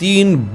3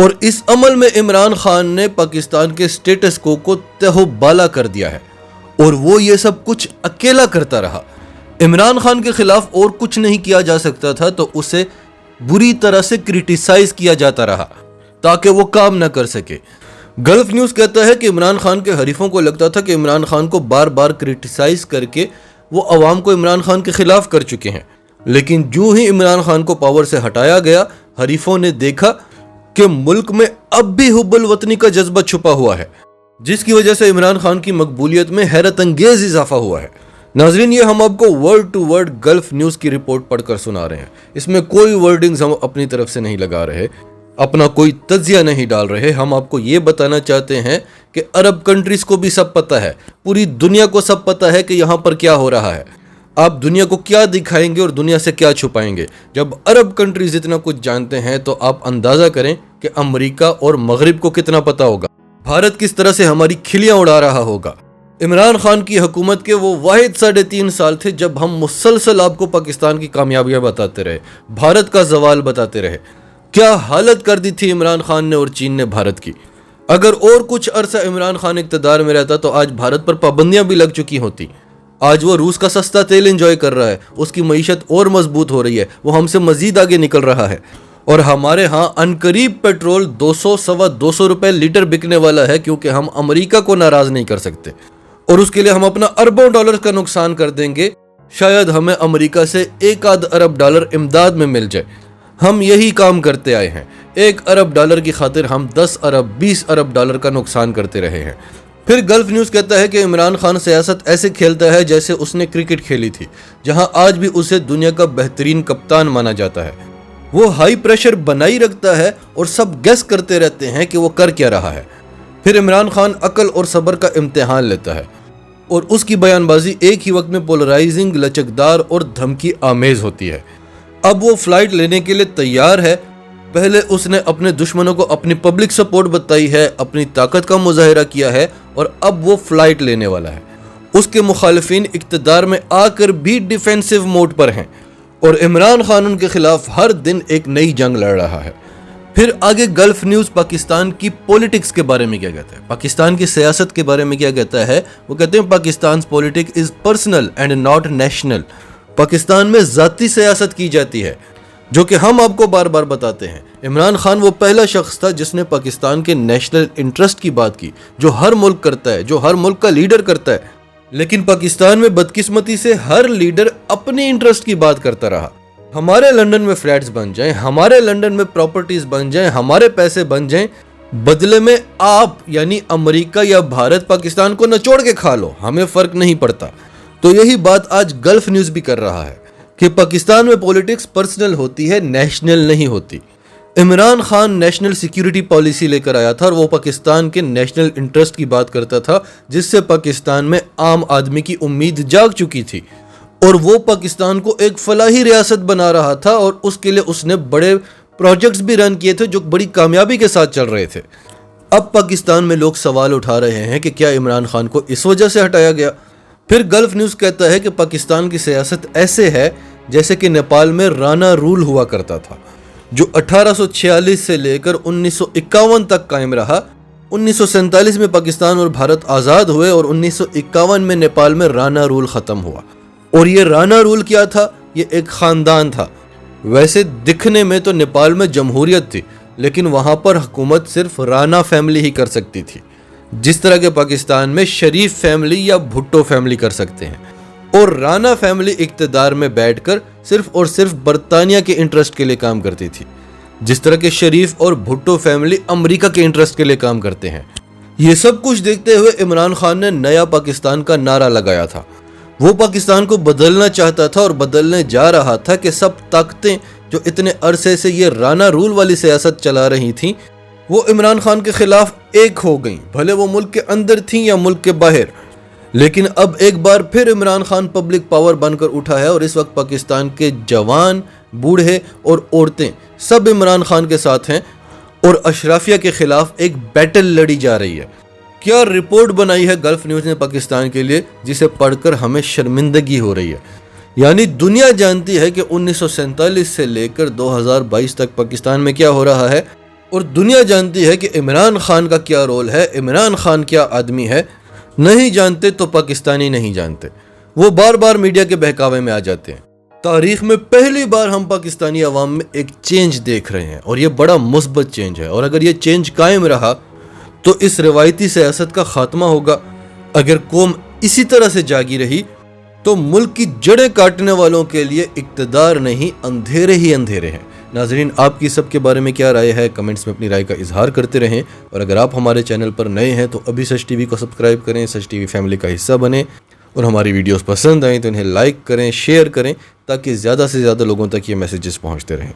اور اس عمل میں عمران خان نے پاکستان کے سٹیٹس کو تہو بالا کر دیا ہے اور وہ یہ سب کچھ اکیلا کرتا رہا۔ عمران خان کے خلاف اور کچھ نہیں کیا جا سکتا تھا تو اسے بری طرح سے کرٹیسائز کیا جاتا رہا تاکہ وہ کام نہ کر سکے۔ گلف نیوز کہتا ہے کہ عمران خان کے حریفوں کو لگتا تھا کہ عمران خان کو بار بار کرٹیسائز کر کے وہ عوام کو عمران خان کے خلاف کر چکے ہیں، لیکن جو ہی عمران خان کو پاور سے ہٹایا گیا، حریفوں نے دیکھا کہ ملک میں اب بھی حب الوطنی کا جذبہ چھپا ہوا ہے، جس کی وجہ سے عمران خان کی مقبولیت میں حیرت انگیز اضافہ ہوا ہے۔ ناظرین، یہ ہم آپ کو word to word Gulf News کی رپورٹ پڑھ کر سنا رہے ہیں۔ اس میں کوئی ورڈنگز ہم اپنی طرف سے نہیں لگا رہے، اپنا کوئی تجزیہ نہیں ڈال رہے۔ ہم آپ کو یہ بتانا چاہتے ہیں کہ عرب کنٹریز کو بھی سب پتہ ہے، پوری دنیا کو سب پتہ ہے کہ یہاں پر کیا ہو رہا ہے۔ آپ دنیا کو کیا دکھائیں گے اور دنیا سے کیا چھپائیں گے؟ جب عرب کنٹریز اتنا کچھ جانتے ہیں تو آپ اندازہ کریں کہ امریکہ اور مغرب کو کتنا پتہ ہوگا، بھارت کس طرح سے ہماری کھلیاں اڑا رہا ہوگا۔ عمران خان کی حکومت کے وہ واحد 3.5 سال تھے جب ہم مسلسل آپ کو پاکستان کی کامیابیاں بتاتے رہے، بھارت کا زوال بتاتے رہے۔ کیا حالت کر دی تھی عمران خان نے اور چین نے بھارت کی۔ اگر اور کچھ عرصہ عمران خان اقتدار میں رہتا تو آج بھارت پر پابندیاں بھی لگ چکی ہوتی۔ آج وہ روس کا سستا تیل انجوائے کر رہا ہے، اس کی معیشت اور مضبوط ہو رہی ہے، وہ ہم سے مزید آگے نکل رہا ہے، اور ہمارے ہاں عنقریب پیٹرول 200-225 روپے لیٹر بکنے والا ہے، کیونکہ ہم امریکہ کو ناراض نہیں کر سکتے اور اس کے لیے ہم اپنا اربوں ڈالر کا نقصان کر دیں گے۔ شاید ہمیں امریکہ سے 1 ارب ڈالر امداد میں مل جائے۔ ہم یہی کام کرتے آئے ہیں، 1 ارب ڈالر کی خاطر ہم 10 ارب 20 ارب ڈالر کا نقصان کرتے رہے ہیں۔ پھر گلف نیوز کہتا ہے کہ عمران خان سیاست ایسے کھیلتا ہے جیسے اس نے کرکٹ کھیلی تھی، جہاں آج بھی اسے دنیا کا بہترین کپتان مانا جاتا ہے۔ وہ ہائی پریشر بنائی رکھتا ہے اور سب گیس کرتے رہتے ہیں کہ وہ کر کیا رہا ہے۔ پھر عمران خان عقل اور صبر کا امتحان لیتا ہے اور اس کی بیان بازی ایک ہی وقت میں پولرائزنگ، لچکدار اور دھمکی آمیز ہوتی ہے۔ اب وہ فلائٹ لینے کے لیے تیار ہے۔ پہلے اس نے اپنے دشمنوں کو اپنی پبلک سپورٹ بتائی ہے، اپنی طاقت کا مظاہرہ کیا ہے، اور اب وہ فلائٹ لینے والا ہے۔ اس کے مخالفین اقتدار میں آ کر بھی ڈیفینسو موڈ پر ہیں اور عمران خان ان کے خلاف ہر دن ایک نئی جنگ لڑ رہا ہے۔ پھر آگے گلف نیوز پاکستان کی پولیٹکس کے بارے میں کیا کہتا ہے، پاکستان کی سیاست کے بارے میں کیا کہتا ہے۔ وہ کہتے ہیں Pakistan politics is personal and not national. Pakistan میں ذاتی سیاست کی جاتی ہے، جو کہ ہم آپ کو بار بار بتاتے ہیں۔ عمران خان وہ پہلا شخص تھا جس نے پاکستان کے نیشنل انٹرسٹ کی بات کی، جو ہر ملک کرتا ہے، جو ہر ملک کا لیڈر کرتا ہے، لیکن پاکستان میں بدقسمتی سے ہر لیڈر اپنی انٹرسٹ کی بات کرتا رہا۔ ہمارے لنڈن میں فلیٹس بن جائیں، ہمارے لنڈن میں پراپرٹیز بن جائیں، ہمارے پیسے بن جائیں، بدلے میں آپ یعنی امریکہ یا بھارت پاکستان کو نچوڑ کے کھا لو، ہمیں فرق نہیں پڑتا۔ تو یہی بات آج گلف نیوز بھی کر رہا ہے کہ پاکستان میں پولیٹکس پرسنل ہوتی ہے، نیشنل نہیں ہوتی۔ Imran Khan national security policy لے کر آیا تھا اور وہ پاکستان کے نیشنل انٹرسٹ کی بات کرتا تھا، جس سے پاکستان میں عام آدمی کی امید جاگ چکی تھی، اور وہ پاکستان کو ایک فلاحی ریاست بنا رہا تھا، اور اس کے لیے اس نے بڑے پروجیکٹس بھی رن کیے تھے جو بڑی کامیابی کے ساتھ چل رہے تھے۔ اب پاکستان میں لوگ سوال اٹھا رہے ہیں کہ کیا عمران خان کو اس وجہ سے ہٹایا گیا۔ پھر گلف نیوز کہتا ہے کہ پاکستان کی سیاست ایسے ہے جیسے کہ نیپال میں رانا رول ہوا کرتا تھا، جو 1846 سے لے کر 1951 تک قائم رہا۔ 1947 میں پاکستان اور بھارت آزاد ہوئے اور 1951 میں نیپال میں رانا رول ختم ہوا۔ اور یہ رانا رول کیا تھا؟ یہ ایک خاندان تھا۔ ویسے دکھنے میں تو نیپال میں جمہوریت تھی، لیکن وہاں پر حکومت صرف رانا فیملی ہی کر سکتی تھی، جس طرح کہ پاکستان میں شریف فیملی یا بھٹو فیملی کر سکتے ہیں۔ اور رانا فیملی اقتدار میں بیٹھ کر صرف اور صرف برطانیہ کے انٹرسٹ کے لیے کام کرتی تھی، جس طرح کہ شریف اور بھٹو فیملی امریکہ کے انٹرسٹ کے لیے کام کرتے ہیں۔ یہ سب کچھ دیکھتے ہوئے عمران خان نے نیا پاکستان کا نعرہ لگایا تھا۔ وہ پاکستان کو بدلنا چاہتا تھا اور بدلنے جا رہا تھا کہ سب طاقتیں جو اتنے عرصے سے یہ رانا رول والی سیاست چلا رہی تھیں، وہ عمران خان کے خلاف ایک ہو گئیں، بھلے وہ ملک کے اندر تھیں یا ملک کے باہر۔ لیکن اب ایک بار پھر عمران خان پبلک پاور بن کر اٹھا ہے، اور اس وقت پاکستان کے جوان، بوڑھے اور عورتیں سب عمران خان کے ساتھ ہیں، اور اشرافیہ کے خلاف ایک بیٹل لڑی جا رہی ہے۔ کیا رپورٹ بنائی ہے گلف نیوز نے پاکستان کے لیے، جسے پڑھ کر ہمیں شرمندگی ہو رہی ہے۔ یعنی دنیا جانتی ہے کہ 1947 سے لے کر 2022 تک پاکستان میں کیا ہو رہا ہے، اور دنیا جانتی ہے کہ عمران خان کا کیا رول ہے، عمران خان کیا آدمی ہے. نہیں جانتے تو پاکستانی نہیں جانتے. وہ بار بار میڈیا کے بہکاوے میں آ جاتے ہیں. تاریخ میں پہلی بار ہم پاکستانی عوام میں ایک چینج دیکھ رہے ہیں، اور یہ بڑا مثبت چینج ہے. اور اگر یہ چینج قائم رہا تو اس روایتی سیاست کا خاتمہ ہوگا. اگر قوم اسی طرح سے جاگی رہی تو ملک کی جڑیں کاٹنے والوں کے لیے اقتدار نہیں، اندھیرے ہی اندھیرے ہیں. ناظرین، آپ کی سب کے بارے میں کیا رائے ہے؟ کمنٹس میں اپنی رائے کا اظہار کرتے رہیں. اور اگر آپ ہمارے چینل پر نئے ہیں تو ابھی سچ ٹی وی کو سبسکرائب کریں، سچ ٹی وی فیملی کا حصہ بنیں. اور ہماری ویڈیوز پسند آئیں تو انہیں لائک کریں، شیئر کریں، تاکہ زیادہ سے زیادہ لوگوں تک یہ میسیجز پہنچتے رہیں.